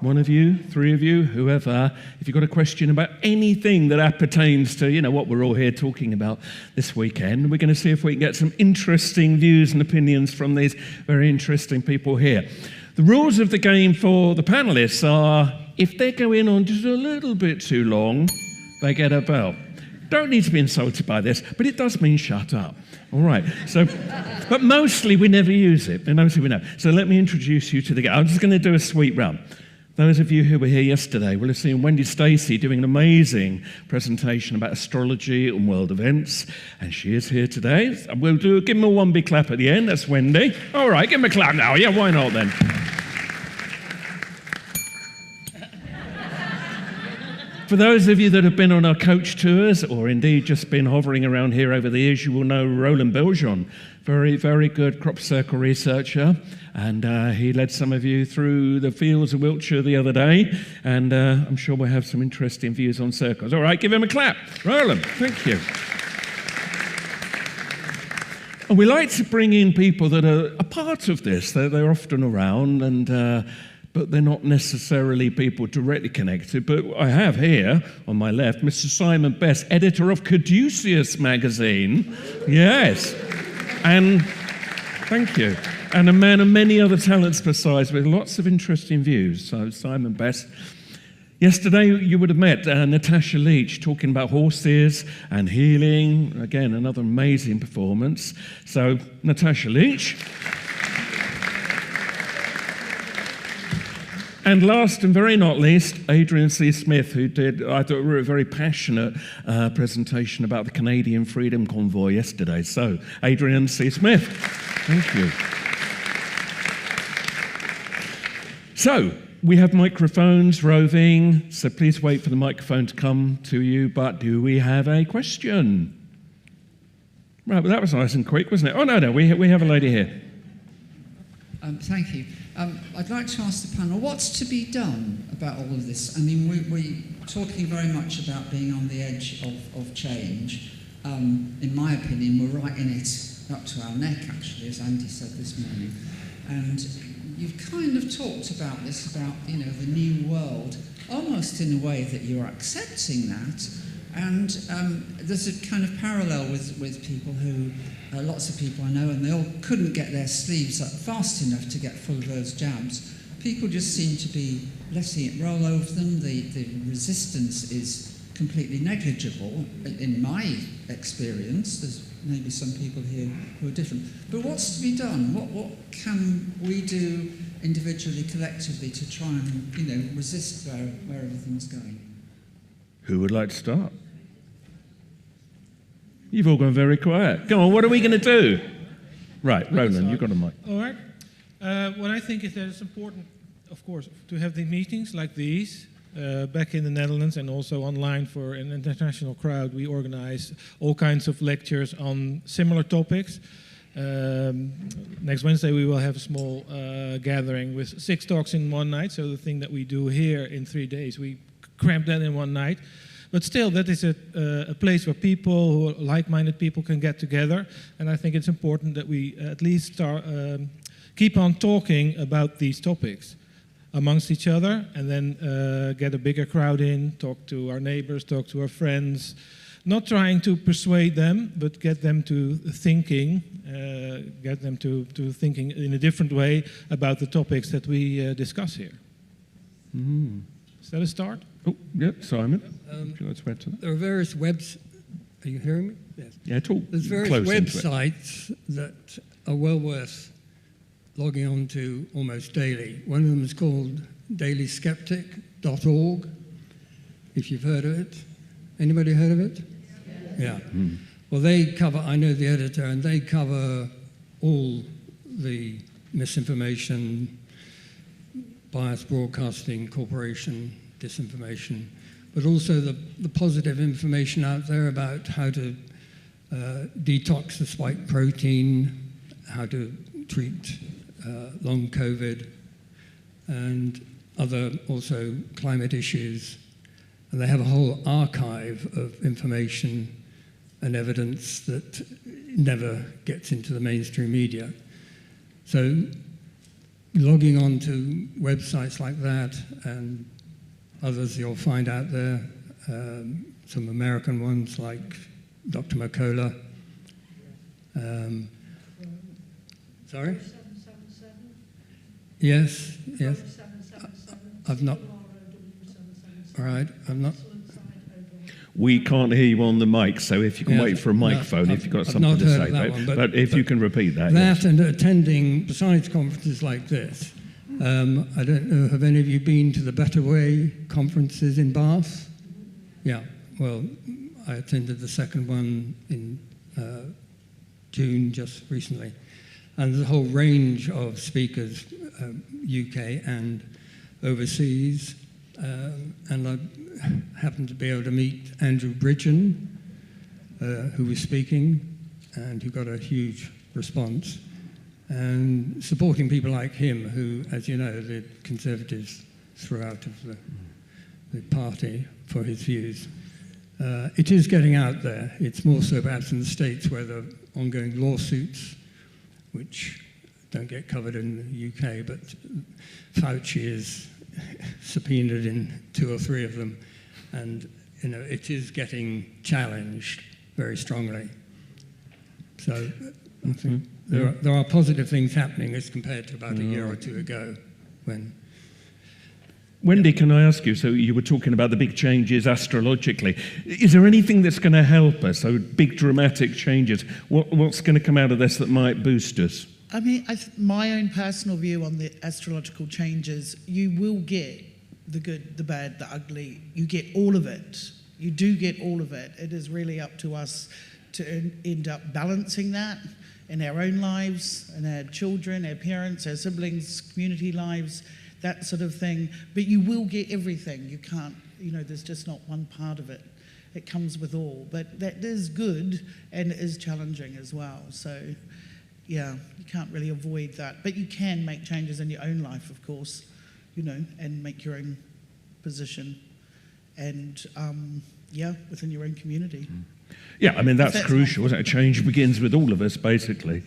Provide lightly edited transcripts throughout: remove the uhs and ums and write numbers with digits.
one of you, three of you, whoever, if you've got a question about anything that pertains to, what we're all here talking about this weekend, we're going to see if we can get some interesting views and opinions from these very interesting people here. The rules of the game for the panelists are, if they go in on just a little bit too long, they get a bell. Don't need to be insulted by this, but it does mean shut up. All right, but mostly we never use it, and mostly we know. So let me introduce you to the game. I'm just going to do a sweet run. Those of you who were here yesterday will have seen Wendy Stacey doing an amazing presentation about astrology and world events, and she is here today. We'll give them one big clap at the end. That's Wendy. All right, give them a clap now. Yeah, why not then? For those of you that have been on our coach tours, or indeed just been hovering around here over the years, you will know Roland Beljon, very, very good crop circle researcher, and he led some of you through the fields of Wiltshire the other day, and I'm sure we'll have some interesting views on circles. All right, give him a clap. Roland, thank you. And we like to bring in people that are a part of this. They're often around, and but they're not necessarily people directly connected. But I have here, on my left, Mr. Simon Best, editor of Caduceus magazine. Yes. And thank you. And a man of many other talents besides, with lots of interesting views. So Simon Best. Yesterday, you would have met Natasha Leach talking about horses and healing. Again, another amazing performance. So, Natasha Leach. And last and very not least, Adrian C Smith, who did, I thought, a very passionate presentation about the Canadian Freedom Convoy yesterday. So, Adrian C Smith, thank you. So, we have microphones roving, so please wait for the microphone to come to you, but do we have a question? Right, well, that was nice and quick, wasn't it? Oh, no, we have a lady here. Thank you. I'd like to ask the panel, what's to be done about all of this? I mean, we're talking very much about being on the edge of change. In my opinion, we're right in it up to our neck, actually, as Andy said this morning. And you've kind of talked about this, about, the new world, almost in a way that you're accepting that. And there's a kind of parallel with people who, lots of people I know, and they all couldn't get their sleeves up fast enough to get full of those jabs. People just seem to be letting it roll over them. The resistance is completely negligible, in my experience. There's maybe some people here who are different. But what's to be done? What can we do individually, collectively, to try and, resist where everything's going? Who would like to start? You've all gone very quiet. Come on, what are we going to do? Right, Roland, you've got a mic. All right. What I think is that it's important, of course, to have the meetings like these back in the Netherlands and also online for an international crowd. We organize all kinds of lectures on similar topics. Next Wednesday we will have a small gathering with 6 talks in one night. So the thing that we do here in 3 days, we cramp that in one night. But still, that is a place where people, who are like-minded people, can get together. And I think it's important that we at least keep on talking about these topics amongst each other, and then get a bigger crowd in, talk to our neighbors, talk to our friends, not trying to persuade them, but get them to thinking, in a different way about the topics that we discuss here. Mm. Is that a start? Oh, yeah, Simon. Would you like to add to that? There are various webs. Are you hearing me? Yes. Yeah, talk. There's various websites that are well worth logging on to almost daily. One of them is called dailyskeptic.org, if you've heard of it. Anybody heard of it? Yeah. Mm. Well, they cover, I know the editor, and they cover all the misinformation, biased broadcasting, corporation disinformation, but also the positive information out there about how to detox the spike protein, how to treat long COVID, and other also climate issues. And they have a whole archive of information and evidence that never gets into the mainstream media. So logging on to websites like that and others you'll find out there, some American ones like Dr. McCullough. Sorry? Yes, yes. I've not. All right, I'm not. We can't hear you on the mic, so if you can wait for a microphone, if you've got something to say. But if you can repeat that. That and attending, besides conferences like this, I don't know, have any of you been to the Better Way conferences in Bath? Yeah, well, I attended the second one in June, just recently. And there's a whole range of speakers, UK and overseas. And I happened to be able to meet Andrew Bridgen, who was speaking, and who got a huge response. And supporting people like him, who, as you know, the Conservatives threw out of the party for his views. It is getting out there. It's more so perhaps in the States where there are ongoing lawsuits, which don't get covered in the UK, but Fauci is subpoenaed in 2 or 3 of them, and it is getting challenged very strongly. So I think there are positive things happening as compared to about a year or 2 ago when. Wendy, can I ask you, so you were talking about the big changes astrologically. Is there anything that's going to help us, so big dramatic changes? What's going to come out of this that might boost us? I mean, my own personal view on the astrological changes, you will get the good, the bad, the ugly. You get all of it. You do get all of it. It is really up to us to end up balancing that in our own lives, in our children, our parents, our siblings, community lives, that sort of thing. But you will get everything. You can't, there's just not one part of it. It comes with all. But that is good, and it is challenging as well. So, yeah, you can't really avoid that. But you can make changes in your own life, of course, and make your own position. And, within your own community. Yeah, I mean, that's crucial, isn't it? Change begins with all of us, basically.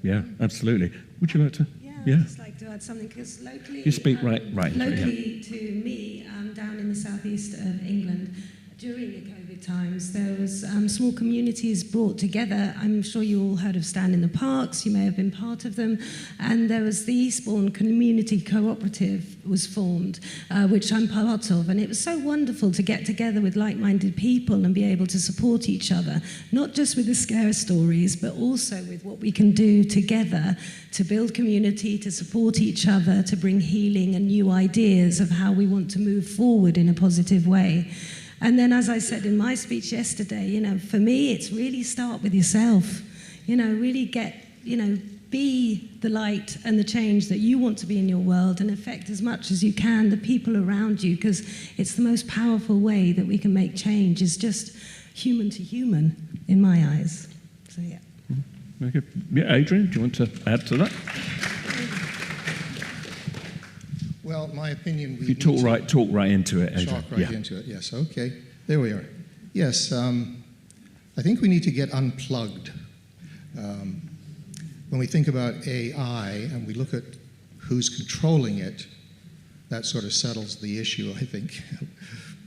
Yeah, absolutely. Would you like to? Yeah, I'd just like to add something, because locally... You speak right. Locally to me, down in the southeast of England, during the COVID times, there was small communities brought together. I'm sure you all heard of Stand in the Parks. You may have been part of them. And there was the Eastbourne Community Cooperative was formed, which I'm part of. And it was so wonderful to get together with like-minded people and be able to support each other, not just with the scare stories, but also with what we can do together to build community, to support each other, to bring healing and new ideas of how we want to move forward in a positive way. And then, as I said in my speech yesterday, for me, it's really start with yourself. Really be the light and the change that you want to be in your world, and affect as much as you can the people around you, because it's the most powerful way that we can make change, is just human to human, in my eyes. So, yeah. Okay. Yeah, Adrian, do you want to add to that? Well, my opinion... If you talk right into it, Adrian. Talk right into it, yes. Okay, there we are. Yes, I think we need to get unplugged. When we think about AI and we look at who's controlling it, that sort of settles the issue, I think.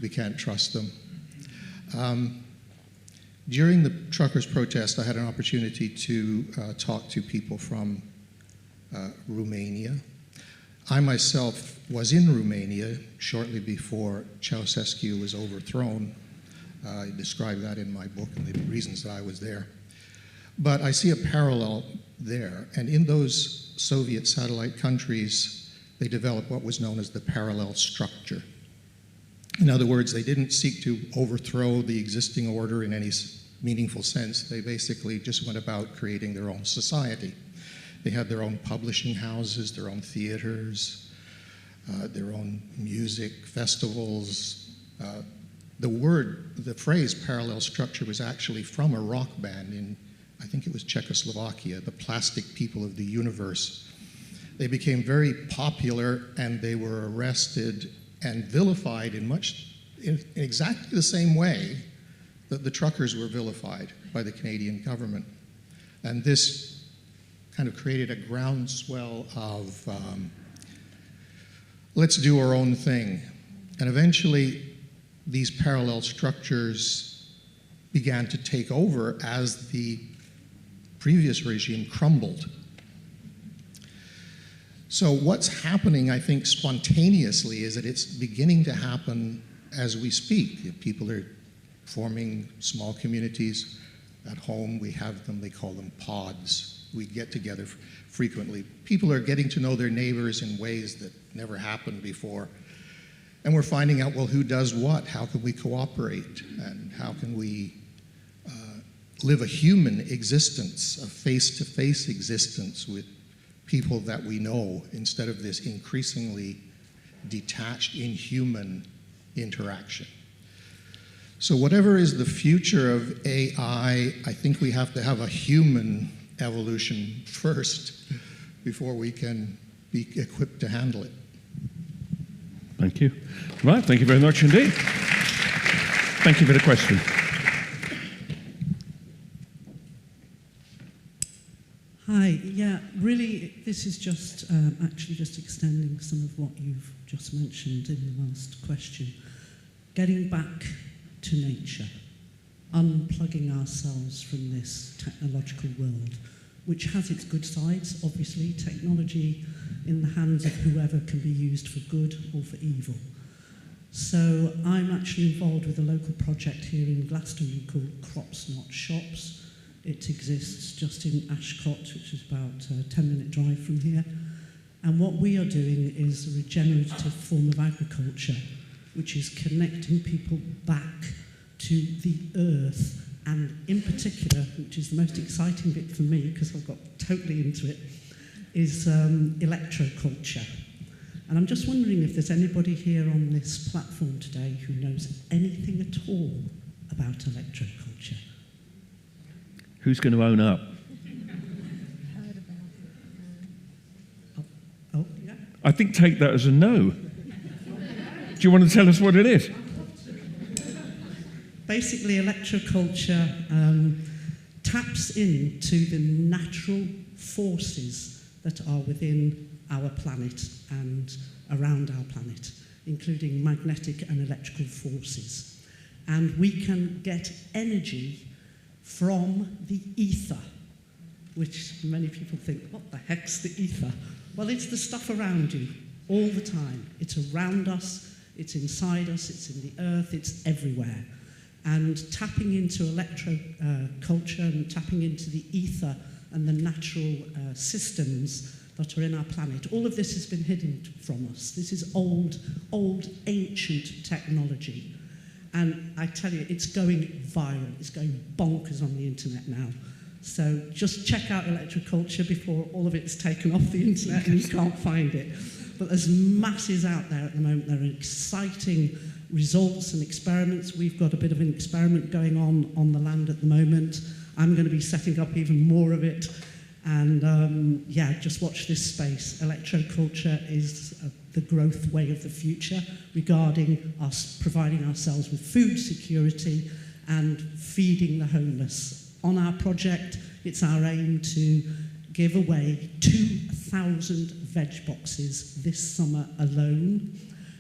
We can't trust them. During the truckers' protest, I had an opportunity to talk to people from Romania. I myself was in Romania shortly before Ceausescu was overthrown. I describe that in my book and the reasons that I was there. But I see a parallel there. And in those Soviet satellite countries, they developed what was known as the parallel structure. In other words, they didn't seek to overthrow the existing order in any meaningful sense. They basically just went about creating their own society. They had their own publishing houses, their own theaters, their own music festivals. The phrase parallel structure was actually from a rock band in, I think it was Czechoslovakia, the Plastic People of the Universe. They became very popular, and they were arrested and vilified in exactly the same way that the truckers were vilified by the Canadian government. And this kind of created a groundswell of let's do our own thing. And eventually, these parallel structures began to take over as the previous regime crumbled. So what's happening, I think, spontaneously is that it's beginning to happen as we speak. People are forming small communities. At home, we have them, they call them pods. We get together frequently. People are getting to know their neighbors in ways that never happened before. And we're finding out, well, who does what? How can we cooperate? And how can we live a human existence, a face-to-face existence with people that we know, instead of this increasingly detached, inhuman interaction. So whatever is the future of AI, I think we have to have a human evolution first before we can be equipped to handle it. Thank you. Right, thank you very much indeed. Thank you for the question. Hi, yeah, really, this is just actually just extending some of what you've just mentioned in the last question. Getting back to nature, unplugging ourselves from this technological world, which has its good sides, obviously. Technology in the hands of whoever can be used for good or for evil. So I'm actually involved with a local project here in Glastonbury called Crops Not Shops. It exists just in Ashcott, which is about a 10-minute drive from here. And what we are doing is a regenerative form of agriculture, which is connecting people back to the earth, and in particular, which is the most exciting bit for me, because I've got totally into it, is electroculture. And I'm just wondering if there's anybody here on this platform today who knows anything at all about electroculture. Who's going to own up? Oh, yeah. I think take that as a no. Do you want to tell us what it is? Basically, electroculture taps into the natural forces that are within our planet and around our planet, including magnetic and electrical forces. And we can get energy from the ether, which many people think, what the heck's the ether? Well, it's the stuff around you all the time. It's around us, it's inside us, it's in the earth, it's everywhere. And tapping into electroculture and tapping into the ether and the natural systems that are in our planet, all of this has been hidden from us. This is old, ancient technology. And I tell you, it's going viral. It's going bonkers on the internet now. So just check out electroculture before all of it's taken off the internet and you can't find it. But there's masses out there at the moment. There are exciting results and experiments. We've got a bit of an experiment going on the land at the moment. I'm going to be setting up even more of it. And yeah, just watch this space. Electroculture is the growth way of the future regarding us providing ourselves with food security and feeding the homeless. On our project, it's our aim to give away 2,000 veg boxes this summer alone.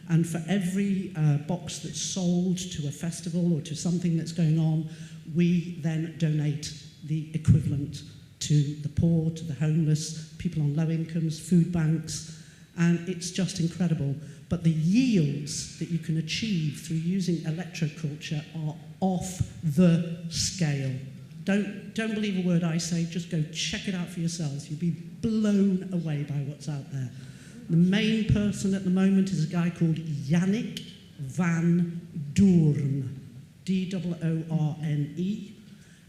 And for every box that's sold to a festival or to something that's going on, we then donate the equivalent to the poor, to the homeless, people on low incomes, food banks, and it's just incredible. But the yields that you can achieve through using electroculture are off the scale. Don't believe a word I say, just go check it out for yourselves. You'll be blown away by what's out there. The main person at the moment is a guy called Yannick van Doorn, D-O-O-R-N-E,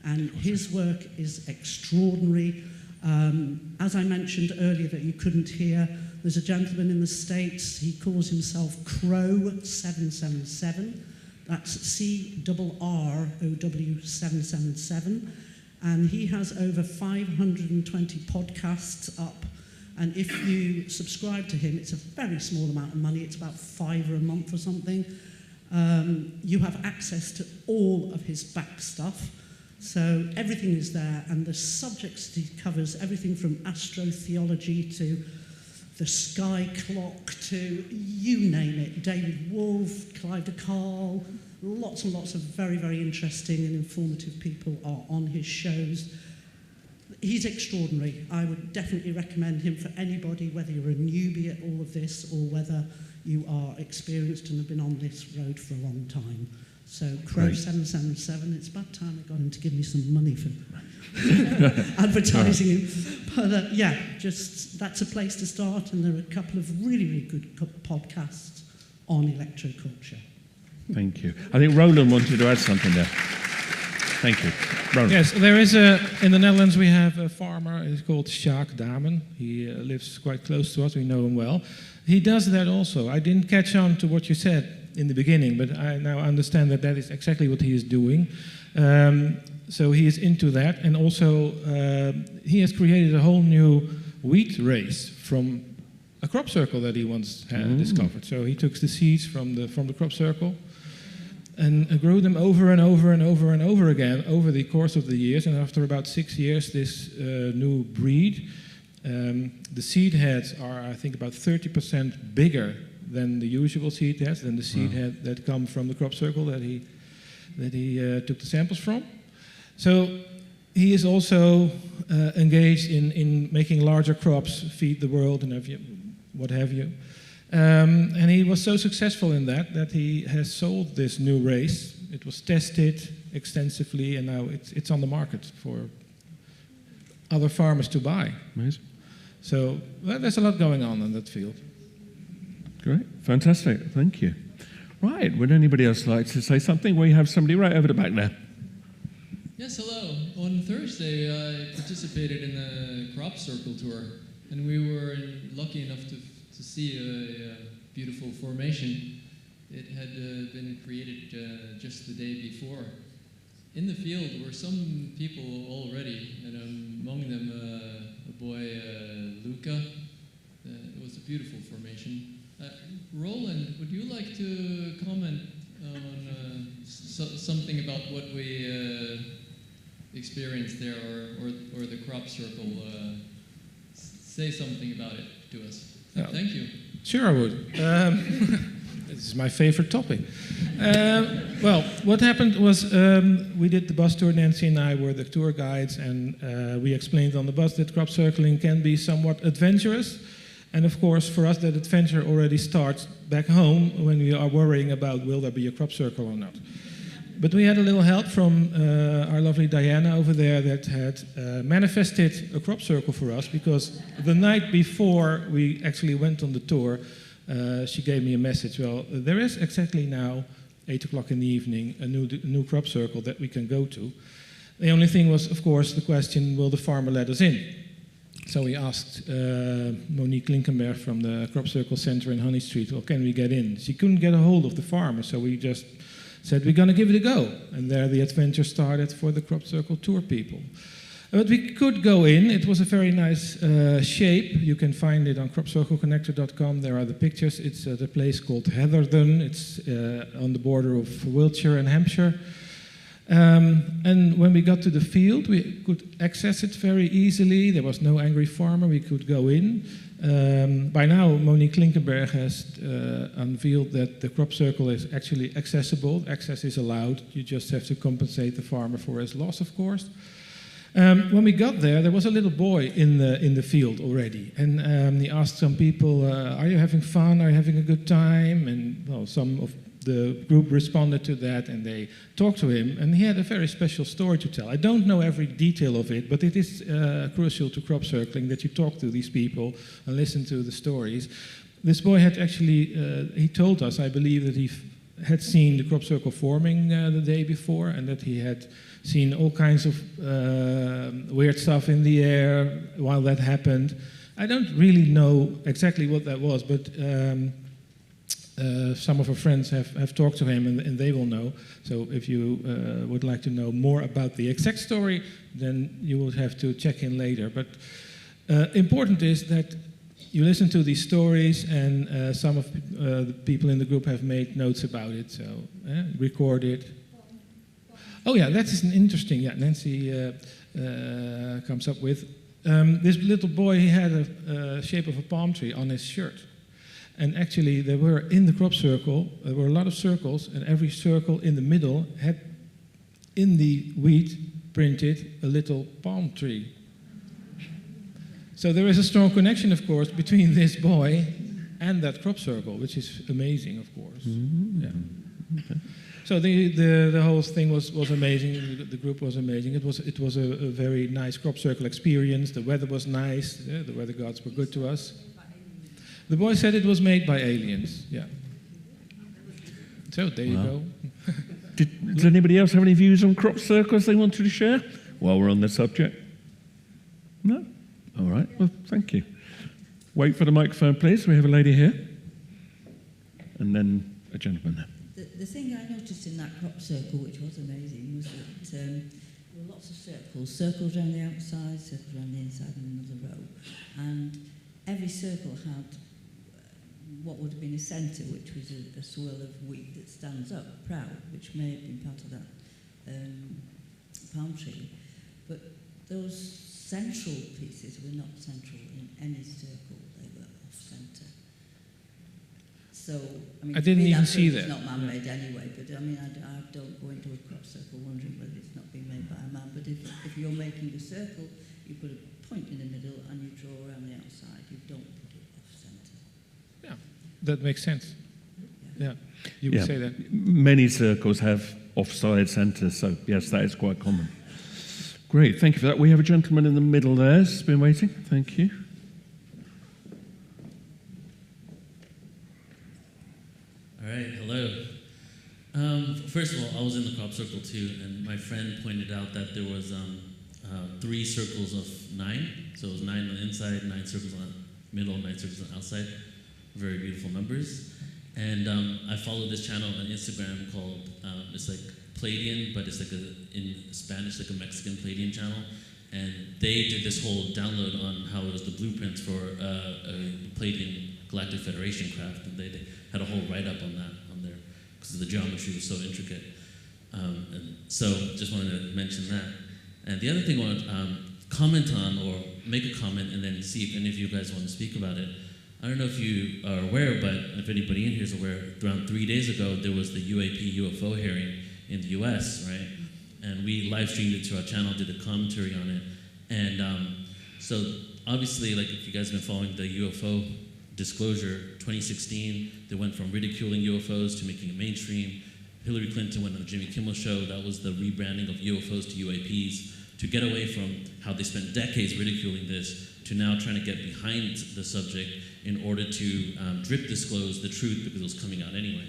and his work is extraordinary. As I mentioned earlier that you couldn't hear, there's a gentleman in the States, he calls himself Crow777, that's C-R-R-O-W 777, and he has over 520 podcasts up. And if you subscribe to him, it's a very small amount of money, it's about $5 a month or something. You have access to all of his back stuff. So everything is there, and the subjects he covers, everything from astrotheology to the Sky Clock to you name it. David Wolfe, Clive de Carle, lots and lots of very, very interesting and informative people are on his shows. He's extraordinary. I would definitely recommend him for anybody, whether you're a newbie at all of this or whether you are experienced and have been on this road for a long time. So Crow 777, it's about time I got him to give me some money for advertising him. But yeah, just that's a place to start, and there are a couple of really, really good podcasts on electroculture. Thank you. I think Roland wanted to add something there. Thank you. Roland. Yes, there is in the Netherlands we have a farmer, he's called Sjaak Damen. He lives quite close to us, we know him well. He does that also. I didn't catch on to what you said in the beginning, but I now understand that that is exactly what he is doing. So he is into that, and also he has created a whole new wheat race from a crop circle that he once had discovered. So he took the seeds from the crop circle and grew them over and over and over and over again over the course of the years. And after about 6 years, this new breed, the seed heads are, I think, about 30% bigger than the usual seed heads, than the seed head that come from the crop circle that he took the samples from. So he is also engaged in making larger crops, feed the world, and what have you. And he was so successful in that he has sold this new race. It was tested extensively, and now it's on the market for other farmers to buy. Amazing. So there's a lot going on in that field. Great. Fantastic. Thank you. Right. Would anybody else like to say something? We have somebody right over the back there. Yes, hello. On Thursday, I participated in a crop circle tour, and we were lucky enough to see a beautiful formation. It had been created just the day before. In the field were some people already, and among them a boy, Luca. It was a beautiful formation. Roland, would you like to comment on something about what we experienced there, or the crop circle? Say something about it to us. Yeah. Thank you. Sure, I would. This is my favorite topic. Well, what happened was we did the bus tour. Nancy and I were the tour guides, and we explained on the bus that crop circling can be somewhat adventurous. And of course, for us, that adventure already starts back home when we are worrying about will there be a crop circle or not. But we had a little help from our lovely Diana over there that had manifested a crop circle for us, because the night before we actually went on the tour, she gave me a message. Well, there is exactly now, 8 o'clock in the evening, a new crop circle that we can go to. The only thing was, of course, the question, will the farmer let us in? So we asked Monique Linkenberg from the Crop Circle Center in Honey Street, well, can we get in? She couldn't get a hold of the farmer, so we just said, we're going to give it a go. And there the adventure started for the Crop Circle tour people. But we could go in. It was a very nice shape. You can find it on cropcircleconnector.com. There are the pictures. It's at a place called Heatherden. It's on the border of Wiltshire and Hampshire. And when we got to the field, we could access it very easily. There was no angry farmer. We could go in. By now, Monique Linkenberg has unveiled that the crop circle is actually accessible. Access is allowed. You just have to compensate the farmer for his loss, of course. When we got there was a little boy in the field already, and he asked some people, "Are you having fun? Are you having a good time?" And well, some of the group responded to that, and they talked to him, and he had a very special story to tell. I don't know every detail of it, but it is crucial to crop circling that you talk to these people and listen to the stories. This boy had actually, he told us, I believe, that he had seen the crop circle forming the day before, and that he had seen all kinds of weird stuff in the air while that happened. I don't really know exactly what that was, but some of our friends have talked to him, and they will know. So if you would like to know more about the exact story, then you will have to check in later. But important is that you listen to these stories, and some of the people in the group have made notes about it, so record it. Oh yeah, that is an interesting, Nancy comes up with. this little boy, he had a shape of a palm tree on his shirt. And actually, there were, in the crop circle, there were a lot of circles, and every circle in the middle had, in the wheat, printed a little palm tree. So there is a strong connection, of course, between this boy and that crop circle, which is amazing, of course. Mm-hmm. Yeah. Okay. So the whole thing was amazing. The group was amazing. It was a very nice crop circle experience. The weather was nice. Yeah, the weather gods were good to us. The boy said it was made by aliens. Yeah. So there you go. Does anybody else have any views on crop circles they wanted to share while we're on the subject? No? All right. Well, thank you. Wait for the microphone, please. We have a lady here. And then a gentleman there. The thing I noticed in that crop circle, which was amazing, was that there were lots of circles around the outside, circles around the inside, and another row. And every circle had what would have been a centre, which was a swirl of wheat that stands up, proud, which may have been part of that palm tree. But those central pieces were not central in any circle, they were off-centre. So, I mean, I didn't even see It's that. not man-made anyway, but I mean, I don't go into a crop circle wondering whether it's not being made by a man, but if you're making a circle, you put a point in the middle and you draw around the outside, you don't put it off-centre. Yeah, that makes sense. Yeah, you would say that. Many circles have offside centres, so yes, that is quite common. Great, thank you for that. We have a gentleman in the middle there who's been waiting. Thank you. All right, hello. First of all, I was in the crop circle too, and my friend pointed out that there was 3 circles of 9. So it was 9 on the inside, 9 circles on the middle, 9 circles on the outside. Very beautiful numbers. And I follow this channel on Instagram called, it's like Pleiadian, but it's like in Spanish, like a Mexican Pleiadian channel. And they did this whole download on how it was the blueprints for a Pleiadian Galactic Federation craft. And they had a whole write-up on that on there because the geometry was so intricate. And so just wanted to mention that. And the other thing I want to comment on, or make a comment and then see if any of you guys want to speak about it. I don't know if you are aware, but if anybody in here is aware, around 3 days ago, there was the UAP UFO hearing in the US, right? And we live streamed it to our channel, did a commentary on it. And so obviously, like if you guys have been following the UFO disclosure, 2016, they went from ridiculing UFOs to making it mainstream. Hillary Clinton went on the Jimmy Kimmel show. That was the rebranding of UFOs to UAPs to get away from how they spent decades ridiculing this to now trying to get behind the subject in order to drip disclose the truth because it was coming out anyway.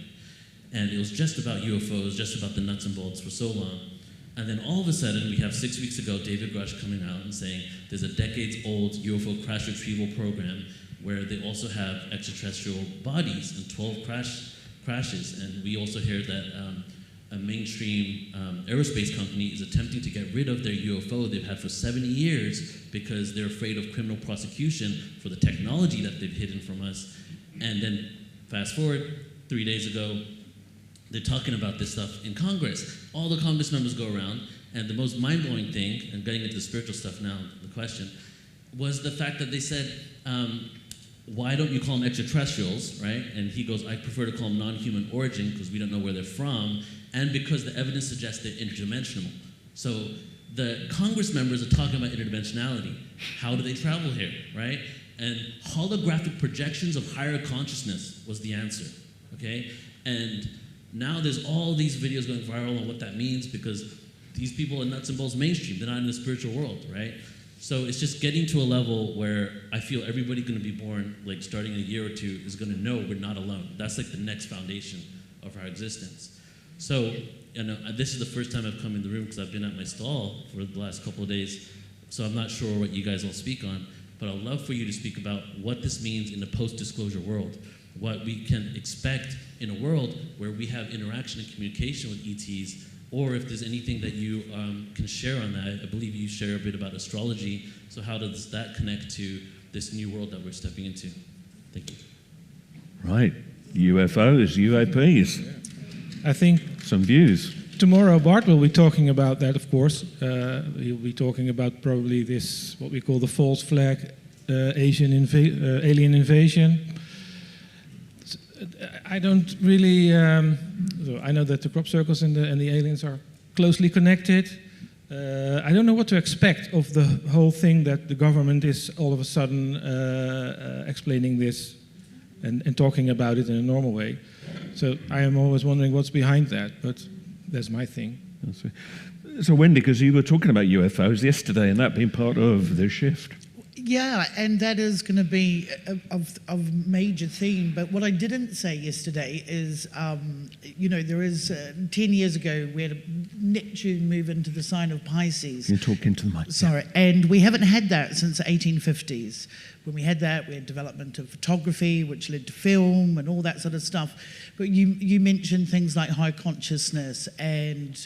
And it was just about UFOs, just about the nuts and bolts for so long. And then all of a sudden, we have 6 weeks ago, David Grush coming out and saying there's a decades-old UFO crash retrieval program where they also have extraterrestrial bodies and 12 crashes. And we also hear that a mainstream aerospace company is attempting to get rid of their UFO they've had for 70 years because they're afraid of criminal prosecution for the technology that they've hidden from us. And then fast forward 3 days ago, they're talking about this stuff in Congress. All the Congress members go around, and the most mind-blowing thing, and getting into the spiritual stuff now, the question, was the fact that they said, why don't you call them extraterrestrials, right? And he goes, I prefer to call them non-human origin because we don't know where they're from, and because the evidence suggests they're interdimensional. So the Congress members are talking about interdimensionality. How do they travel here, right? And holographic projections of higher consciousness was the answer, okay? And now there's all these videos going viral on what that means because these people are nuts and bolts mainstream. They're not in the spiritual world, right? So it's just getting to a level where I feel everybody going to be born, like starting in a year or two, is going to know we're not alone. That's like the next foundation of our existence. So, you know, this is the first time I've come in the room because I've been at my stall for the last couple of days. So I'm not sure what you guys will speak on, but I'd love for you to speak about what this means in the post-disclosure world, what we can expect in a world where we have interaction and communication with ETs, or if there's anything that you can share on that. I believe you share a bit about astrology, so how does that connect to this new world that we're stepping into? Thank you. Right, UFOs, UAPs. I think some views. tomorrow Bart will be talking about that, of course. He'll be talking about probably this, what we call the false flag, alien invasion. I don't really. So I know that the crop circles and the aliens are closely connected. I don't know what to expect of the whole thing that the government is all of a sudden explaining this and talking about it in a normal way. So I am always wondering what's behind that, but that's my thing. So Wendy, because you were talking about UFOs yesterday and that being part of the shift. Yeah, and that is going to be a major theme. But what I didn't say yesterday is, there is 10 years ago we had Neptune move into the sign of Pisces. You're talking to the mic. Sorry, and we haven't had that since the 1850s. When we had that, we had development of photography, which led to film and all that sort of stuff. But you mentioned things like high consciousness, and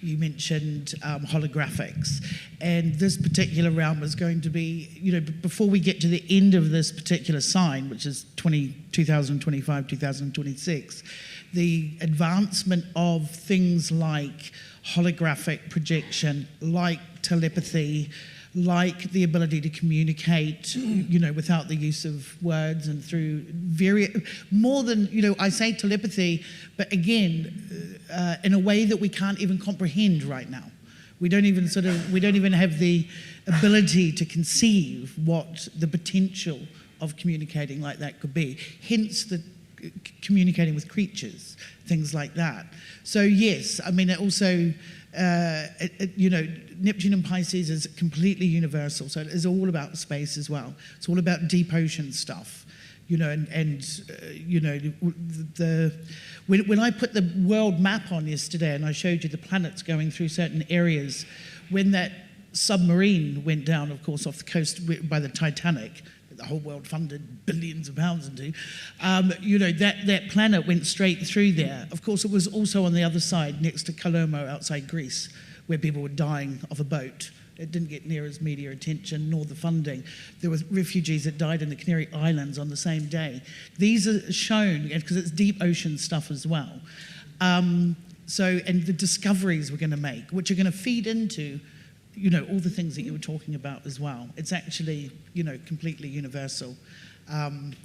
you mentioned holographics. And this particular realm is going to be, before we get to the end of this particular sign, which is 2025, 2026, the advancement of things like holographic projection, like telepathy, like the ability to communicate, without the use of words and through more than, I say telepathy, but again, in a way that we can't even comprehend right now. We don't even have the ability to conceive what the potential of communicating like that could be. Hence the communicating with creatures, things like that. So yes, I mean, it also, Neptune and Pisces is completely universal, so it is all about space as well. It's all about deep ocean stuff, when I put the world map on yesterday and I showed you the planets going through certain areas, when that submarine went down, of course, off the coast by the Titanic, the whole world funded billions of pounds into, that planet went straight through there. Of course, it was also on the other side, next to Palermo, outside Greece, where people were dying off a boat. It didn't get near as media attention nor the funding. There were refugees that died in the Canary Islands on the same day. These are shown, because it's deep ocean stuff as well. And the discoveries we're going to make, which are going to feed into all the things that you were talking about as well. It's actually, completely universal.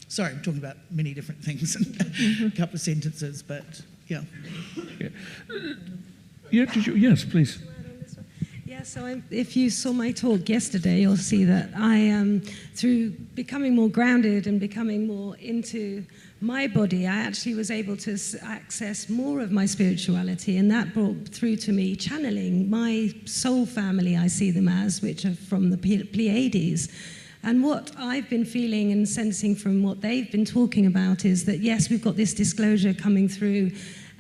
Sorry, I'm talking about many different things in a couple of sentences, but yeah. Yes, please. Yeah, so if you saw my talk yesterday, you'll see that I am, through becoming more grounded and becoming more into my body, I actually was able to access more of my spirituality, and that brought through to me channeling my soul family, I see them as, which are from the Pleiades. And what I've been feeling and sensing from what they've been talking about is that, yes, we've got this disclosure coming through,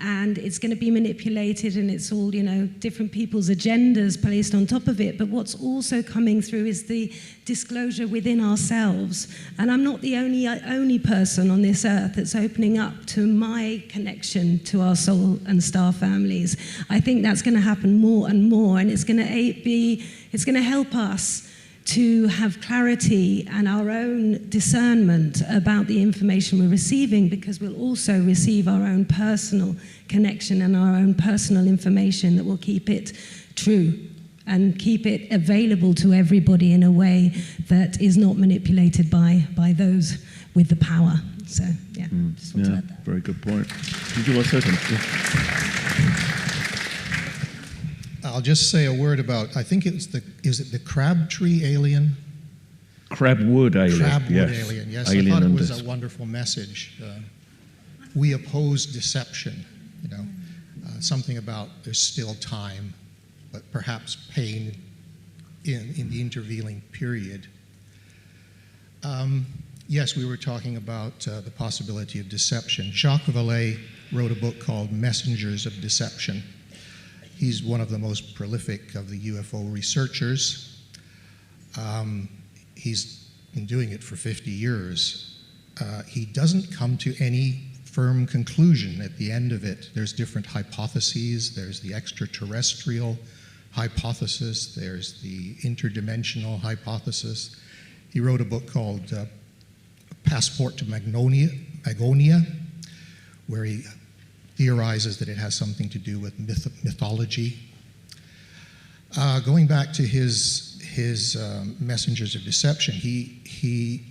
and it's going to be manipulated, and it's all, different people's agendas placed on top of it. But what's also coming through is the disclosure within ourselves. And I'm not the only person on this earth that's opening up to my connection to our soul and star families. I think that's going to happen more and more, and it's going to help us to have clarity and our own discernment about the information we're receiving, because we'll also receive our own personal connection and our own personal information that will keep it true and keep it available to everybody in a way that is not manipulated by those with the power. So, yeah, just want to add that. Very good point. Did you want to say something? I'll just say a word about, I think is it the Crabtree alien? Crabwood alien. Crabwood alien, yes. I thought it was a wonderful message. We oppose deception, something about there's still time, but perhaps pain in the intervening period. Yes, we were talking about the possibility of deception. Jacques Vallée wrote a book called Messengers of Deception. He's one of the most prolific of the UFO researchers. He's been doing it for 50 years. He doesn't come to any firm conclusion at the end of it. There's different hypotheses. There's the extraterrestrial hypothesis. There's the interdimensional hypothesis. He wrote a book called Passport to Magonia, where he theorizes that it has something to do with mythology. Going back to his messengers of deception, he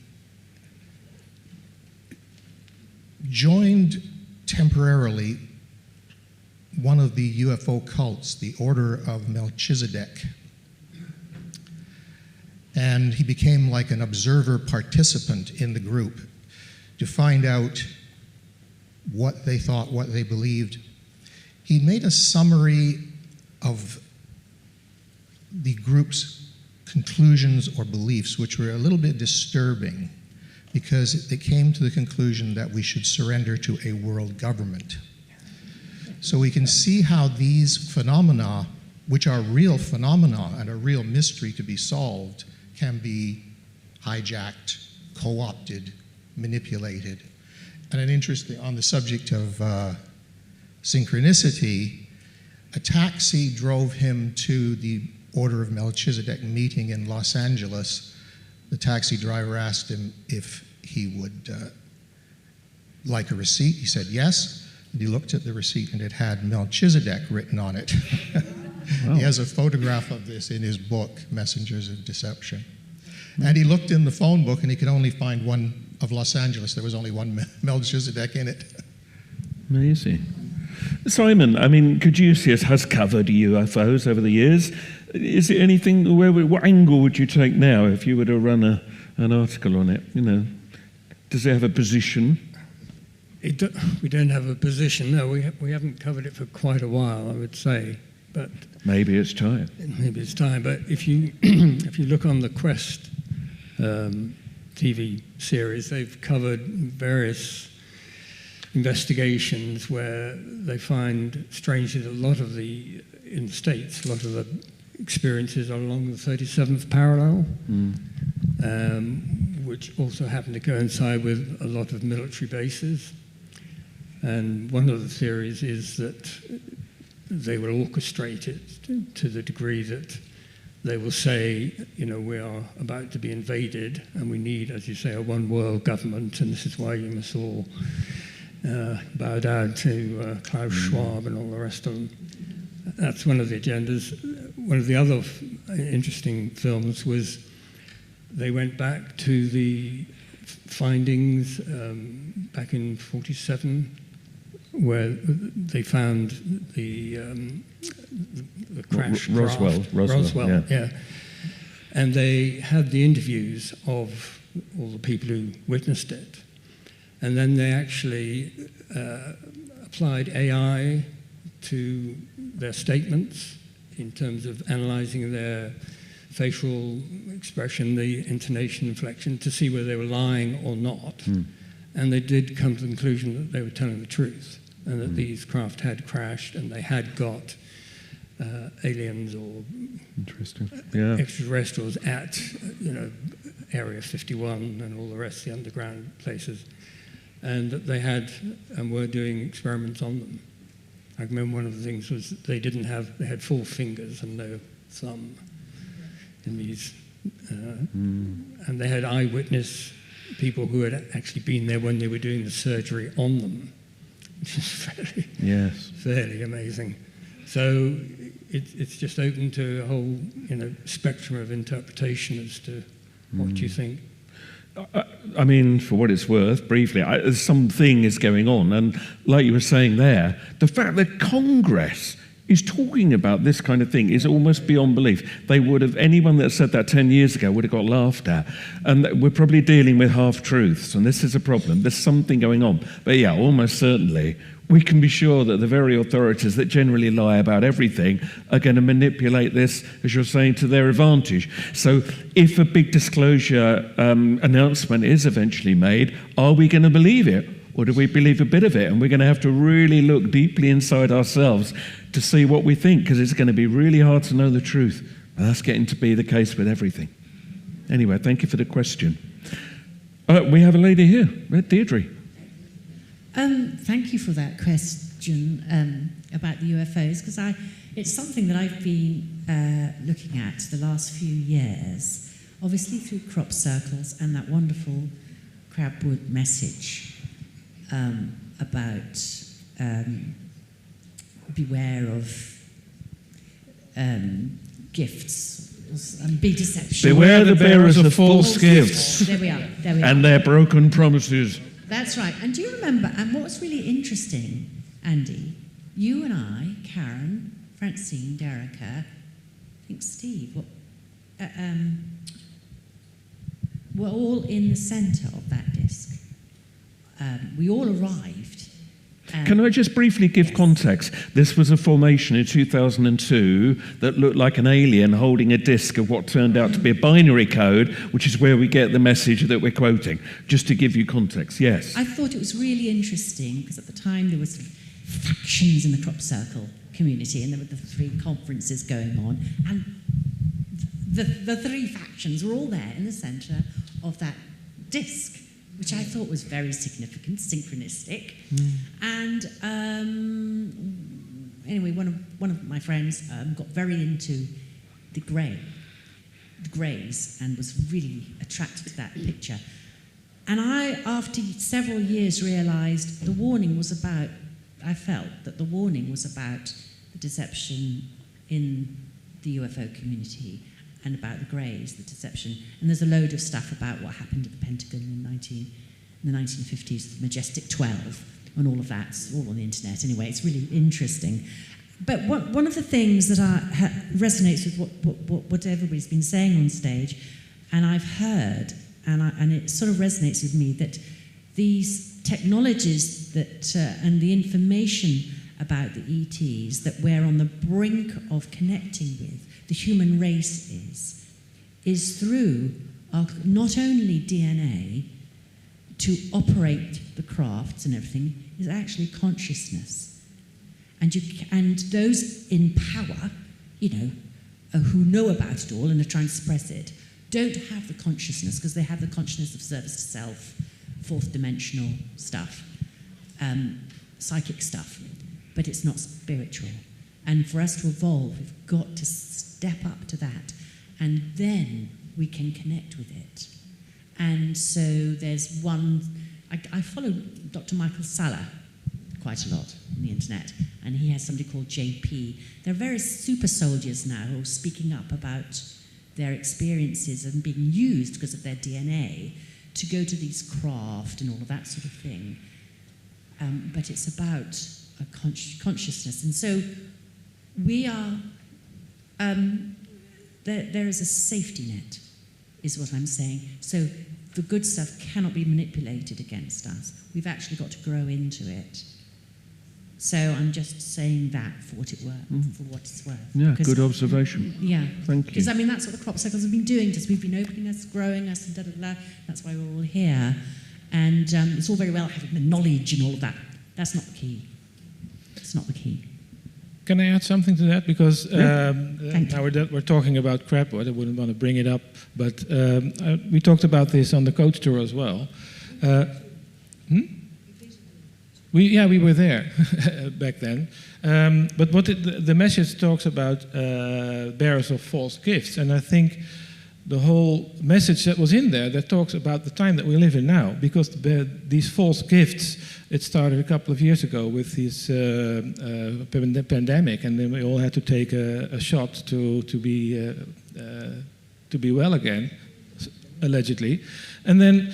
joined temporarily one of the UFO cults, the Order of Melchizedek. And he became like an observer participant in the group to find out what they thought, what they believed. He made a summary of the group's conclusions or beliefs, which were a little bit disturbing, because they came to the conclusion that we should surrender to a world government. So we can see how these phenomena, which are real phenomena and a real mystery to be solved, can be hijacked, co-opted, manipulated. And an interesting, on the subject of synchronicity, a taxi drove him to the Order of Melchizedek meeting in Los Angeles. The taxi driver asked him if he would like a receipt. He said yes. And he looked at the receipt and it had Melchizedek written on it. Wow. He has a photograph of this in his book, Messengers of Deception. And he looked in the phone book and he could only find one of Los Angeles. There was only one Melchizedek in it. Amazing. Simon, I mean, Caduceus has covered UFOs over the years. Is it anything, what angle would you take now if you were to run an article on it? You know, does it have a position? We don't have a position, no. We haven't covered it for quite a while, I would say. But maybe it's time. Maybe it's time. But if you if you look on the Quest TV series, they've covered various investigations where they find, strangely, in the States, a lot of the experiences are along the 37th parallel, which also happen to coincide with a lot of military bases. And one of the theories is that they will orchestrate it to the degree that they will say, you know, we are about to be invaded and we need, as you say, a one world government, and this is why you must all bow down to Klaus Schwab and all the rest of them. That's one of the agendas. One of the other interesting films was they went back to the findings back in 1947, where they found the crash craft. Roswell, yeah. And they had the interviews of all the people who witnessed it. And then they actually applied AI to their statements in terms of analyzing their facial expression, the intonation, inflection, to see whether they were lying or not. And they did come to the conclusion that they were telling the truth, and that these craft had crashed and they had got aliens or extraterrestrials at, you know, Area 51 and all the rest of the underground places, and that they had and were doing experiments on them. I remember one of the things was they had 4 fingers and no thumb in these, and they had eyewitness people who had actually been there when they were doing the surgery on them, which is fairly amazing. So it's just open to a whole, you know, spectrum of interpretation as to what you think. I mean, for what it's worth, briefly, something is going on. And like you were saying there, the fact that Congress is talking about this kind of thing is almost beyond belief. They would have, anyone that said that 10 years ago would have got laughed at. And we're probably dealing with half-truths, and this is a problem. There's something going on. But yeah, almost certainly, we can be sure that the very authorities that generally lie about everything are going to manipulate this, as you're saying, to their advantage. So if a big disclosure announcement is eventually made, are we going to believe it? Or do we believe a bit of it? And we're going to have to really look deeply inside ourselves to see what we think, because it's going to be really hard to know the truth. And that's getting to be the case with everything. Anyway, thank you for the question. We have a lady here, Deirdre. Thank you for that question about the UFOs, because it's something that I've been looking at the last few years, obviously through crop circles and that wonderful Crabwood message about beware of gifts and be deception. Beware the bearers of false gifts. There we are. There we are. And their broken promises. That's right. And do you remember, and what's really interesting, Andy, you and I, Karen, Francine, Derica, I think Steve, were all in the centre of that disc. We all arrived. Can I just briefly give context? This was a formation in 2002 that looked like an alien holding a disc of what turned out to be a binary code, which is where we get the message that we're quoting. Just to give you context, yes. I thought it was really interesting because at the time there were sort of factions in the crop circle community, and there were the 3 conferences going on, and the 3 factions were all there in the centre of that disc, which I thought was very significant, synchronistic. And anyway, one of my friends got very into the greys, and was really attracted to that picture. And I, after several years, realised I felt that the warning was about the deception in the UFO community, and about the greys, the deception. And there's a load of stuff about what happened at the Pentagon in the 1950s, the Majestic 12, and all of that. It's all on the internet anyway. It's really interesting. But one of the things that resonates with what everybody's been saying on stage, and I've heard, and it sort of resonates with me, that these technologies that and the information about the ETs that we're on the brink of connecting with, the human race is through our not only DNA to operate the crafts and everything, is actually consciousness. And those in power, who know about it all and are trying to suppress it, don't have the consciousness, because they have the consciousness of service to self, fourth dimensional stuff, psychic stuff, but it's not spiritual. And for us to evolve, we've got to step up to that, and then we can connect with it. And so there's one, I follow Dr. Michael Salla quite a lot on the internet, and he has somebody called JP. There are various super soldiers now who are speaking up about their experiences and being used because of their DNA to go to these craft and all of that sort of thing. But it's about a consciousness. And so we are, there is a safety net, is what I'm saying. So the good stuff cannot be manipulated against us. We've actually got to grow into it. So I'm just saying that for what it's worth. Yeah, good observation. Yeah. Thank you. Because, that's what the crop circles have been doing to us. We've been opening us, growing us, and da-da-da. That's why we're all here. And it's all very well having the knowledge and all of that. That's not the key. It's not the key. Can I add something to that? Because now we're talking about crap, I wouldn't want to bring it up, but we talked about this on the coach tour as well. We were there back then. But what the message talks about bearers of false gifts, and I think the whole message that was in there that talks about the time that we live in now, because these false gifts, it started a couple of years ago with this pandemic, and then we all had to take a shot to be well again, allegedly. And then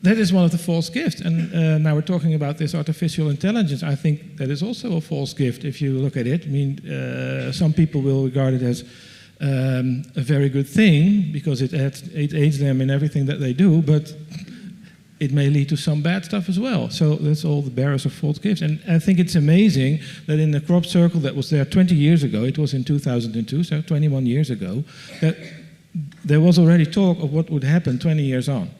that is one of the false gifts. And now we're talking about this artificial intelligence. I think that is also a false gift if you look at it. I mean, some people will regard it as a very good thing because it aids them in everything that they do, but it may lead to some bad stuff as well. So that's all the bearers of false gifts. And I think it's amazing that in the crop circle that was there 20 years ago, it was in 2002, so 21 years ago, that there was already talk of what would happen 20 years on.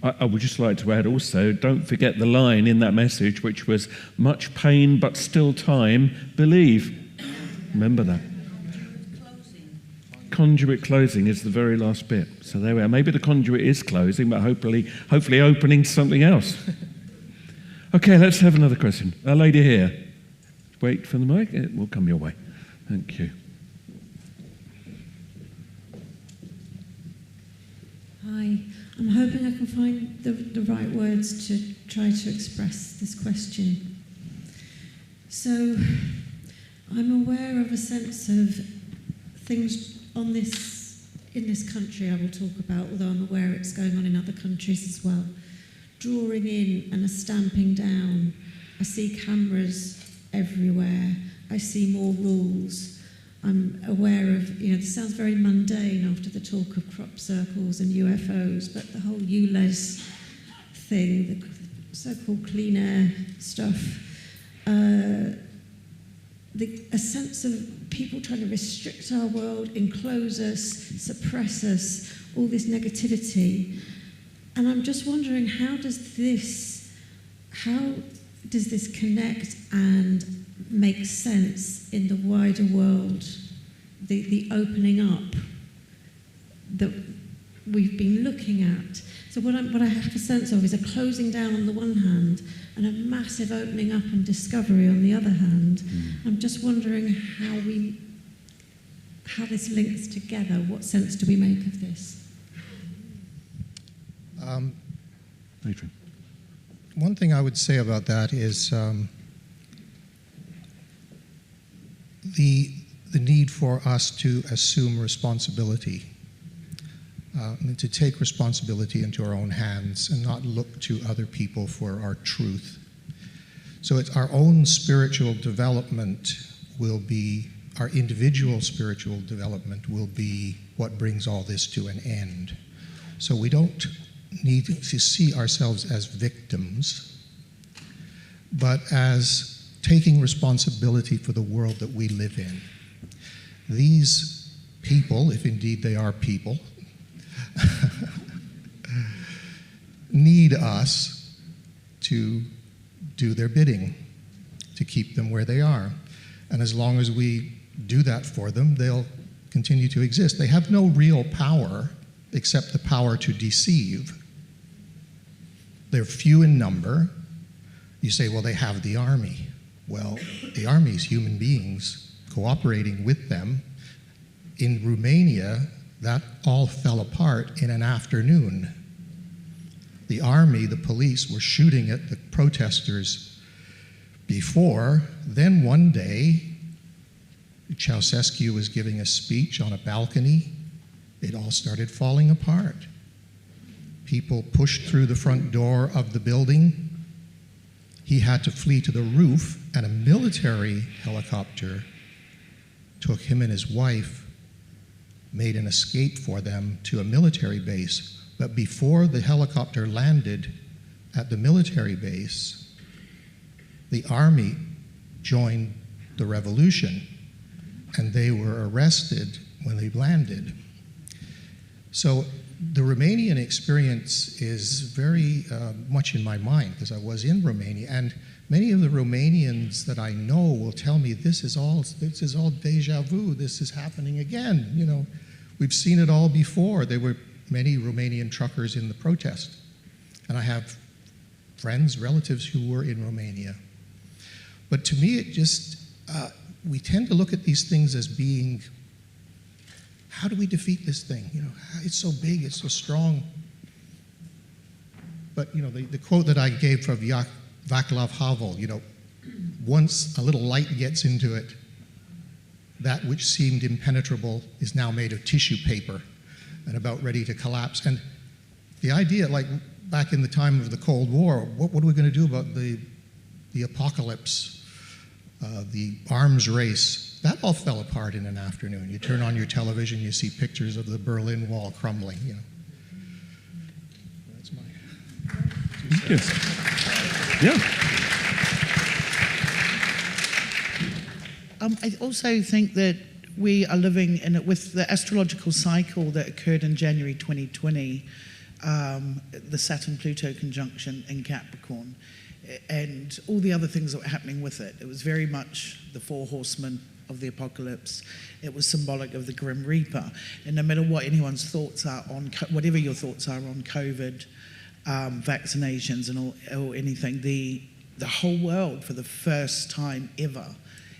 I would just like to add also, don't forget the line in that message, which was, much pain but still time, believe. Remember that. Conduit closing is the very last bit. So there we are. Maybe the conduit is closing, but hopefully opening something else. Okay, let's have another question. A lady here. Wait for the mic. It will come your way. Thank you. Hi. I'm hoping I can find the right words to try to express this question. So I'm aware of a sense of things on this, in this country I will talk about, although I'm aware it's going on in other countries as well. Drawing in and a stamping down. I see cameras everywhere. I see more rules. I'm aware of, this sounds very mundane after the talk of crop circles and UFOs, but the whole ULEZ thing, the so-called clean air stuff, a sense of people trying to restrict our world, enclose us, suppress us, all this negativity. And I'm just wondering, how does this connect and make sense in the wider world, the opening up that we've been looking at? So what I have a sense of is a closing down on the one hand and a massive opening up and discovery on the other hand. I'm just wondering how this links together. What sense do we make of this? Adrian. One thing I would say about that is the need for us to assume responsibility, and to take responsibility into our own hands and not look to other people for our truth. So it's our own spiritual development will be, our individual spiritual development will be what brings all this to an end. So we don't need to see ourselves as victims, but as taking responsibility for the world that we live in. These people, if indeed they are people, need us to do their bidding, to keep them where they are. And as long as we do that for them, they'll continue to exist. They have no real power except the power to deceive. They're few in number. You say, well, they have the army. Well, the army is human beings cooperating with them. In Romania, that all fell apart in an afternoon. The army, the police, were shooting at the protesters before. Then one day, Ceausescu was giving a speech on a balcony. It all started falling apart. People pushed through the front door of the building. He had to flee to the roof, and a military helicopter took him and his wife, made an escape for them to a military base. But before the helicopter landed at the military base, the army joined the revolution, and they were arrested when they landed. So the Romanian experience is very much in my mind, because I was in Romania, and many of the Romanians that I know will tell me this is all deja vu. This is happening again. We've seen it all before. There were many Romanian truckers in the protest, and I have friends, relatives who were in Romania. But to me, it just we tend to look at these things as being, how do we defeat this thing? It's so big, it's so strong. But the quote that I gave from Václav Havel, once a little light gets into it, that which seemed impenetrable is now made of tissue paper and about ready to collapse. And the idea, like back in the time of the Cold War, what are we going to do about the apocalypse, the arms race? That all fell apart in an afternoon. You turn on your television, you see pictures of the Berlin Wall crumbling. That's my. Yes. Yeah. I also think that we are living in it with the astrological cycle that occurred in January 2020, the Saturn-Pluto conjunction in Capricorn, and all the other things that were happening with it. It was very much the four horsemen of the apocalypse. It was symbolic of the Grim Reaper. And no matter what anyone's thoughts are on, whatever your thoughts are on COVID, vaccinations and or anything, the whole world for the first time ever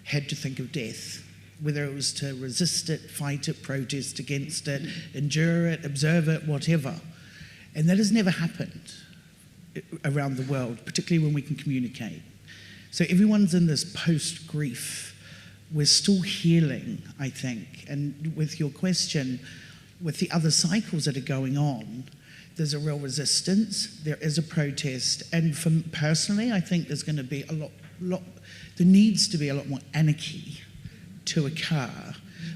had to think of death, whether it was to resist it, fight it, protest against it, endure it, observe it, whatever. And that has never happened around the world, particularly when we can communicate. So everyone's in this post-grief. We're still healing, I think. And with your question, with the other cycles that are going on, there's a real resistance, there is a protest, and personally, I think there's going to be there needs to be a lot more anarchy to occur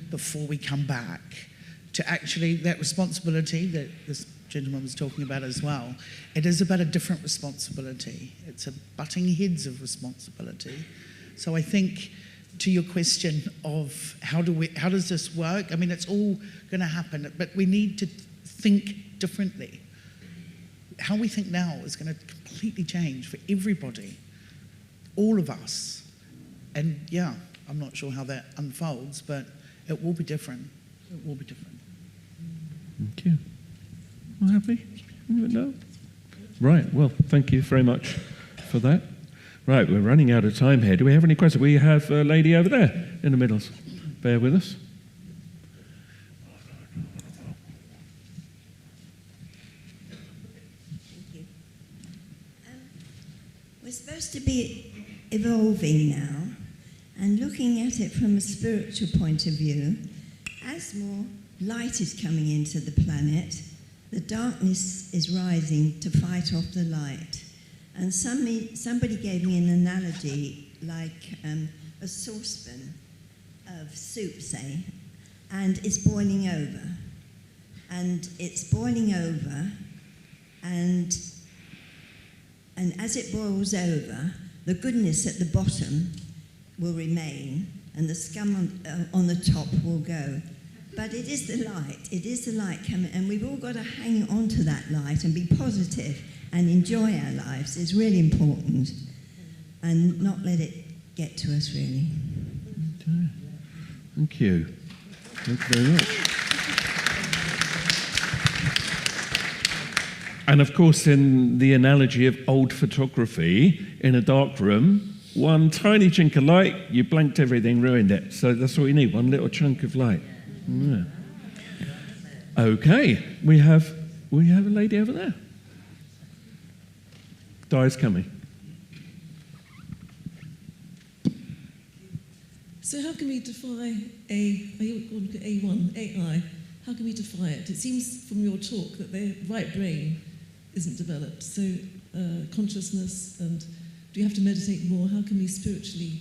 before we come back to actually that responsibility that this gentleman was talking about as well. It is about a different responsibility. It's a butting heads of responsibility. So I think to your question of how does this work? I mean, it's all going to happen, but we need to think differently. How we think now is going to completely change for everybody, all of us. And yeah, I'm not sure how that unfolds, but it will be different. It will be different. Thank you. All happy? No? Right, well, thank you very much for that. Right, we're running out of time here. Do we have any questions? We have a lady over there in the middle. Bear with us. We're supposed to be evolving now, and looking at it from a spiritual point of view, as more light is coming into the planet, the darkness is rising to fight off the light. And somebody gave me an analogy like a saucepan of soup, say, and it's boiling over. And it's boiling over, and as it boils over, the goodness at the bottom will remain, and the scum on the top will go. But it is the light coming, and we've all got to hang on to that light and be positive and enjoy our lives. It's really important, and not let it get to us, really. Okay. Thank you. Thank you very much. And of course, in the analogy of old photography, in a dark room, one tiny chink of light, you blanked everything, ruined it. So that's all you need, one little chunk of light. Yeah. Okay, we have a lady over there. Di's coming. So how can we defy AI? How can we defy it? It seems from your talk that the right brain isn't developed. So consciousness, and do you have to meditate more? How can we spiritually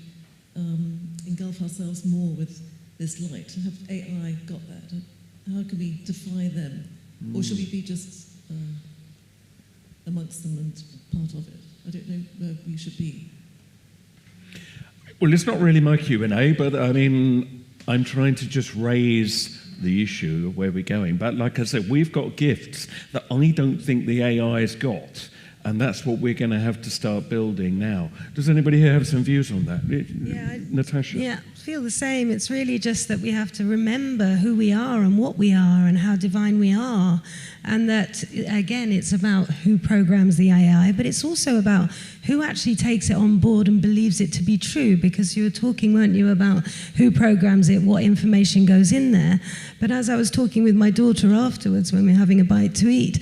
engulf ourselves more with this light? And have AI got that? How can we defy them? Or should we be just amongst them and part of it? I don't know where we should be. Well, it's not really my Q&A, but I mean, I'm trying to just raise the issue of where we're going. But like I said, we've got gifts that I don't think the AI's got, and that's what we're going to have to start building now. Does anybody here have some views on that? Yeah, Natasha? Yeah, I feel the same. It's really just that we have to remember who we are and what we are and how divine we are. And that, again, it's about who programs the AI, but it's also about who actually takes it on board and believes it to be true, because you were talking, weren't you, about who programs it, what information goes in there. But as I was talking with my daughter afterwards when we were having a bite to eat,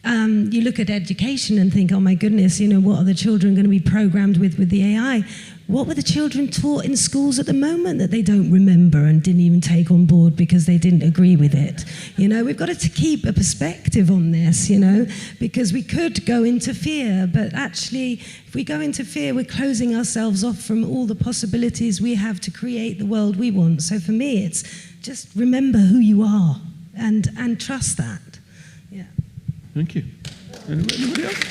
you look at education and think, oh my goodness, you know, what are the children going to be programmed with the AI? What were the children taught in schools at the moment that they don't remember and didn't even take on board because they didn't agree with it? You know, we've got to keep a perspective on this, you know, because we could go into fear, but actually, if we go into fear, we're closing ourselves off from all the possibilities we have to create the world we want. So for me, it's just remember who you are and trust that. Yeah. Thank you. Anybody else?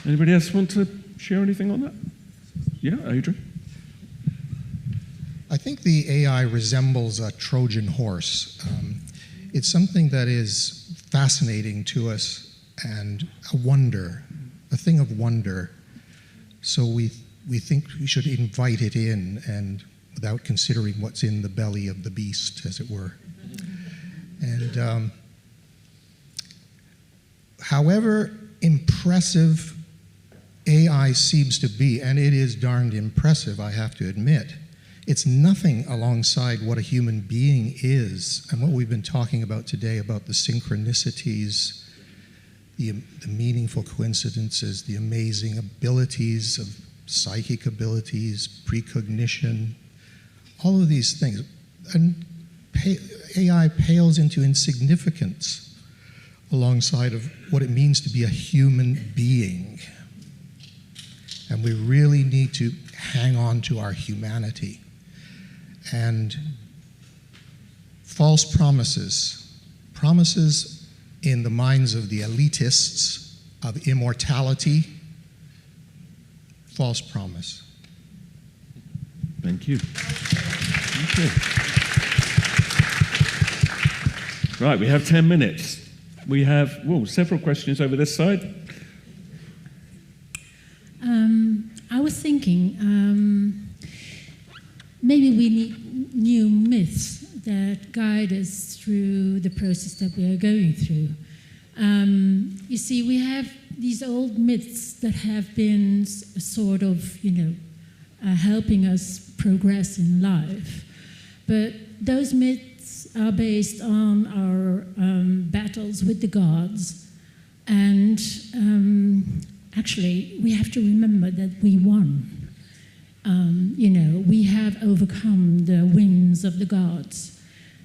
Anybody else want to share anything on that? Yeah, Adrian? I think the AI resembles a Trojan horse. It's something that is fascinating to us and a wonder, a thing of wonder. So we think we should invite it in, and without considering what's in the belly of the beast, as it were. And however impressive AI seems to be, and it is darned impressive, I have to admit, it's nothing alongside what a human being is and what we've been talking about today about the synchronicities, the meaningful coincidences, the amazing abilities of psychic abilities, precognition, all of these things. And AI pales into insignificance alongside of what it means to be a human being. And we really need to hang on to our humanity. And false promises in the minds of the elitists of immortality, false promise. Thank you. Right, we have 10 minutes. We have several questions over this side. I was thinking maybe we need new myths that guide us through the process that we are going through. You see, we have these old myths that have been sort of, helping us progress in life. But those myths are based on our battles with the gods. And actually, we have to remember that we won. We have overcome the winds of the gods,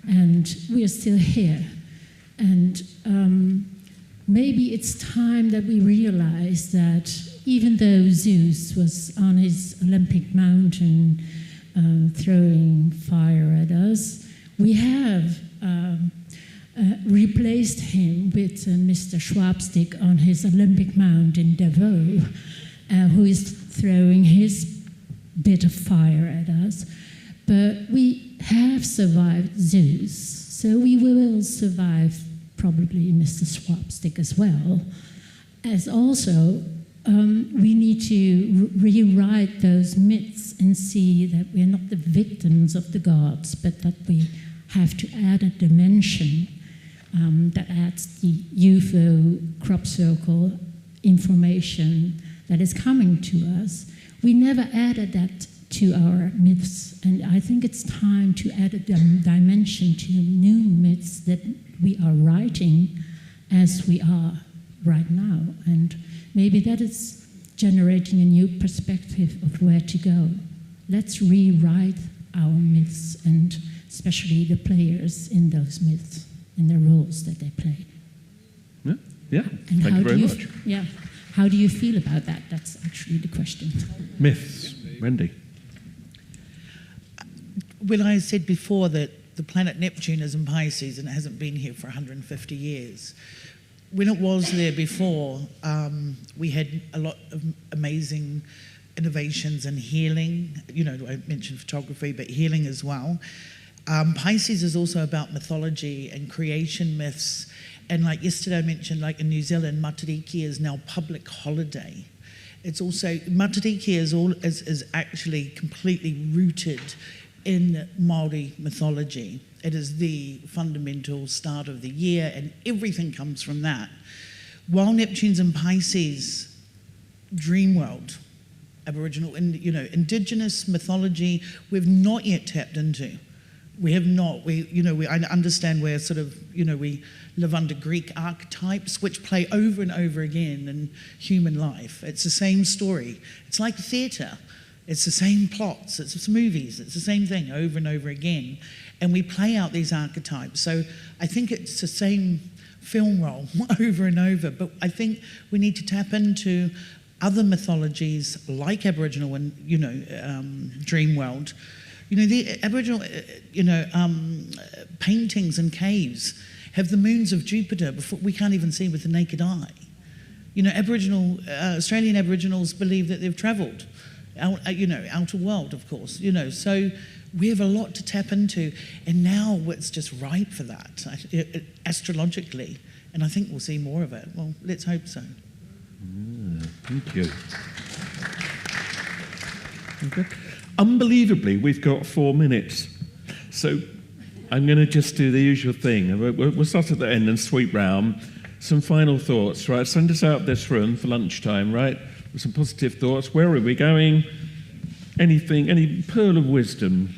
and we are still here. And maybe it's time that we realize that even though Zeus was on his Olympic mountain throwing fire at us, we have replaced him with Mr. Schwabstick on his Olympic Mount in Davos, who is throwing his bit of fire at us. But we have survived Zeus, so we will survive probably Mr. Schwabstick as well. As also, we need to rewrite those myths and see that we're not the victims of the gods, but that we have to add a dimension that adds the UFO crop circle information that is coming to us. We never added that to our myths, and I think it's time to add a dimension to new myths that we are writing as we are right now, and maybe that is generating a new perspective of where to go. Let's rewrite our myths, and especially the players in those myths, in the roles that they play. Yeah. And Thank you very much. Yeah. How do you feel about that? That's actually the question. Myths. Wendy. When I said before that the planet Neptune is in Pisces and it hasn't been here for 150 years, when it was there before, we had a lot of amazing innovations in healing. I mentioned photography, but healing as well. Pisces is also about mythology and creation myths. And like yesterday I mentioned, like in New Zealand, Matariki is now public holiday. It's also, Matariki is actually completely rooted in Māori mythology. It is the fundamental start of the year, and everything comes from that. While Neptune's in Pisces, dream world, Aboriginal, indigenous mythology, we've not yet tapped into. We have not. I understand we're sort of, we live under Greek archetypes, which play over and over again in human life. It's the same story. It's like theatre. It's the same plots. It's movies. It's the same thing over and over again. And we play out these archetypes. So I think it's the same film role over and over. But I think we need to tap into other mythologies like Aboriginal and, dream world. The Aboriginal, paintings and caves have the moons of Jupiter before we can't even see with the naked eye. Australian Aboriginals believe that they've travelled, outer world, of course. So we have a lot to tap into, and now it's just ripe for that, astrologically, and I think we'll see more of it. Well, let's hope so. Thank you. Okay. Unbelievably, we've got 4 minutes. So I'm going to just do the usual thing. We'll start at the end and sweep round. Some final thoughts, right? Send us out this room for lunchtime, right? With some positive thoughts. Where are we going? Anything, any pearl of wisdom?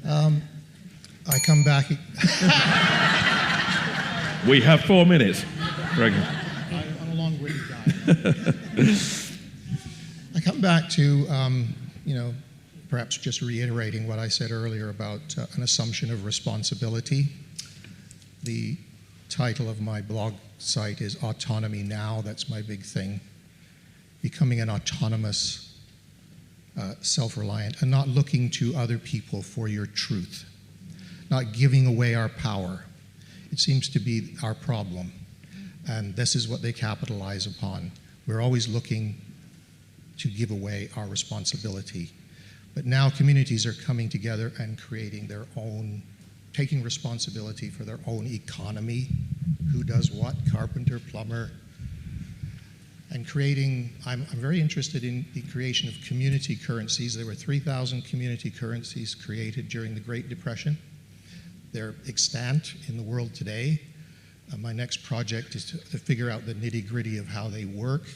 I come back. We have 4 minutes. Very good. I'm a long-winded guy. I come back to, perhaps just reiterating what I said earlier about an assumption of responsibility. The title of my blog site is Autonomy Now. That's my big thing. Becoming an autonomous, self-reliant, and not looking to other people for your truth. Not giving away our power. It seems to be our problem. And this is what they capitalize upon. We're always looking to give away our responsibility. But now communities are coming together and creating their own, taking responsibility for their own economy. Who does what? Carpenter, plumber. And creating, I'm very interested in the creation of community currencies. There were 3,000 community currencies created during the Great Depression. They're extant in the world today. My next project is to figure out the nitty-gritty of how they work.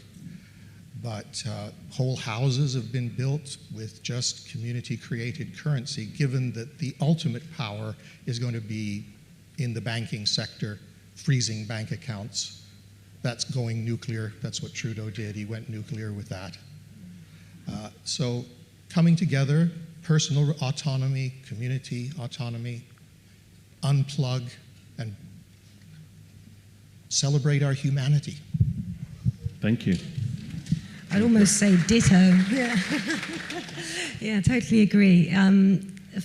But whole houses have been built with just community-created currency, given that the ultimate power is going to be in the banking sector, freezing bank accounts. That's going nuclear. That's what Trudeau did. He went nuclear with that. So coming together, personal autonomy, community autonomy, unplug, and celebrate our humanity. Thank you. I'd almost say ditto. Yeah, yeah, totally agree.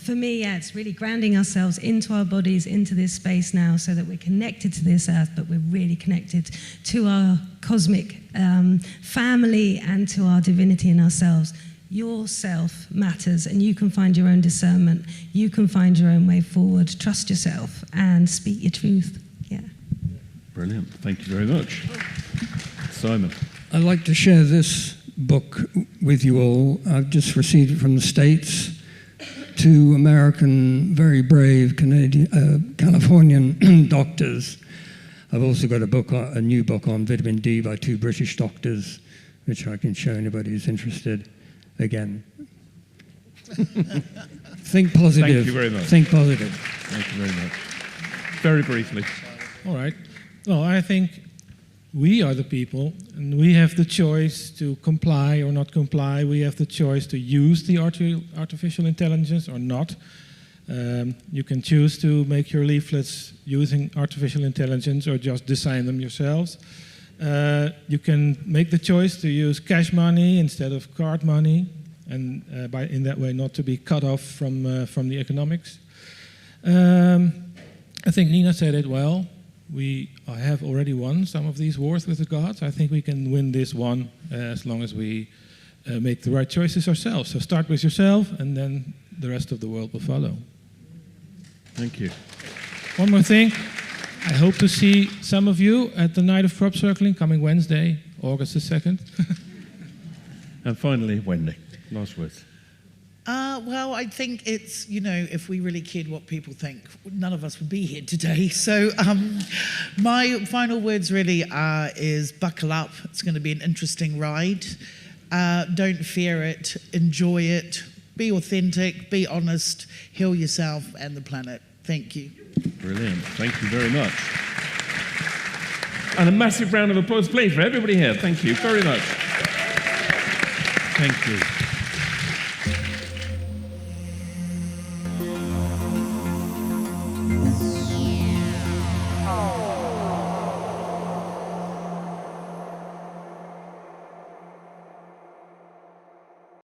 For me, yeah, it's really grounding ourselves into our bodies, into this space now, so that we're connected to this earth, but we're really connected to our cosmic family and to our divinity in ourselves. Yourself matters, and you can find your own discernment. You can find your own way forward. Trust yourself and speak your truth. Yeah. Brilliant. Thank you very much. Simon. I'd like to share this book with you all. I've just received it from the States. 2 American, very brave Californian doctors. I've also got a new book on vitamin D by 2 British doctors, which I can show anybody who's interested. Again, think positive. Thank you very much. Think positive. Thank you very much. Very briefly. All right. Well, I think we are the people, and we have the choice to comply or not comply. We have the choice to use the artificial intelligence or not. You can choose to make your leaflets using artificial intelligence or just design them yourselves. You can make the choice to use cash money instead of card money, and in that way not to be cut off from the economics. I think Nina said it well. We have already won some of these wars with the gods. I think we can win this one as long as we make the right choices ourselves. So start with yourself, and then the rest of the world will follow. Thank you. One more thing. I hope to see some of you at the Night of Crop Circling coming Wednesday, August the 2nd. And finally, Wendy, last words. Well, I think it's, if we really cared what people think, none of us would be here today. So my final words really is buckle up. It's going to be an interesting ride. Don't fear it. Enjoy it. Be authentic. Be honest. Heal yourself and the planet. Thank you. Brilliant. Thank you very much. And a massive round of applause, please, for everybody here. Thank you very much. Thank you.